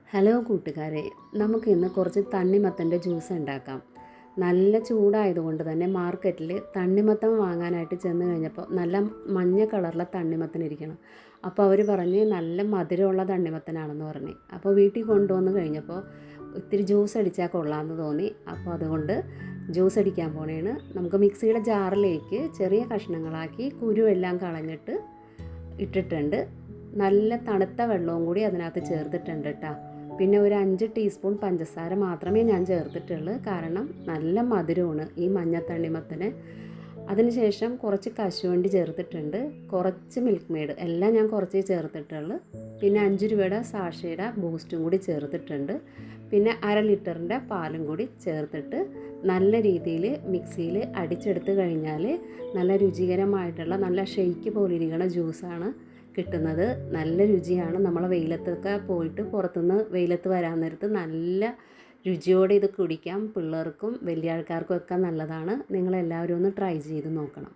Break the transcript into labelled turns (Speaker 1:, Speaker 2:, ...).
Speaker 1: Hello കൂട്ടുകാരെ, നമുക്കിന്ന് കുറച്ച് തണ്ണിമത്തൻ്റെ ജ്യൂസ് ഉണ്ടാക്കാം. നല്ല ചൂടായതുകൊണ്ട് തന്നെ മാർക്കറ്റിൽ തണ്ണിമത്തൻ വാങ്ങാനായിട്ട് ചെന്ന് കഴിഞ്ഞപ്പോൾ നല്ല മഞ്ഞ കളറിലെ തണ്ണിമത്തൻ ഇരിക്കണം. അപ്പോൾ അവർ പറഞ്ഞ് നല്ല മധുരമുള്ള തണ്ണിമത്തനാണെന്ന് പറഞ്ഞ്. അപ്പോൾ വീട്ടിൽ കൊണ്ടുവന്ന് കഴിഞ്ഞപ്പോൾ ഇത്തിരി ജ്യൂസ് അടിച്ചാൽ കൊള്ളാമെന്ന് തോന്നി. അപ്പോൾ അതുകൊണ്ട് ജ്യൂസ് അടിക്കാൻ പോണേണ്. നമുക്ക് മിക്സിയുടെ ജാറിലേക്ക് ചെറിയ കഷ്ണങ്ങളാക്കി കുരുവെല്ലാം കളഞ്ഞിട്ട് ഇട്ടിട്ടുണ്ട്. നല്ല തണുത്ത വെള്ളവും കൂടി അതിനകത്ത് ചേർത്തിട്ടുണ്ട് കേട്ടോ. പിന്നെ ഒരു 5 ടീസ്പൂൺ പഞ്ചസാര മാത്രമേ ഞാൻ ചേർത്തിട്ടുള്ളൂ, കാരണം നല്ല മധുരമാണ് ഈ മഞ്ഞത്തണ്ണിമത്തന്. അതിനുശേഷം കുറച്ച് കശുവണ്ടി ചേർത്തിട്ടുണ്ട്, കുറച്ച് മിൽക്ക് മെയ്ഡ്, എല്ലാം ഞാൻ കുറച്ചേ ചേർത്തിട്ടുള്ളൂ. പിന്നെ 5 രൂപയുടെ സാഷയുടെ ബൂസ്റ്റും കൂടി ചേർത്തിട്ടുണ്ട്. പിന്നെ 1/2 ലിറ്ററിൻ്റെ പാലും കൂടി ചേർത്തിട്ട് നല്ല രീതിയിൽ മിക്സിയിൽ അടിച്ചെടുത്ത് കഴിഞ്ഞാൽ നല്ല രുചികരമായിട്ടുള്ള നല്ല ഷെയ്ക്ക് പോലെ ഇരിക്കുന്ന ജ്യൂസാണ് കിട്ടുന്നത്. നല്ല രുചിയാണ്. നമ്മൾ വെയിലത്തൊക്കെ പോയിട്ട് പുറത്തുനിന്ന് വെയിലത്ത് വരാൻ നേരത്ത് നല്ല രുചിയോടെ ഇത് കുടിക്കാം. പിള്ളേർക്കും വലിയ ആൾക്കാർക്കും ഒക്കെ നല്ലതാണ്. നിങ്ങളെല്ലാവരും ഒന്ന് ട്രൈ ചെയ്ത് നോക്കണം.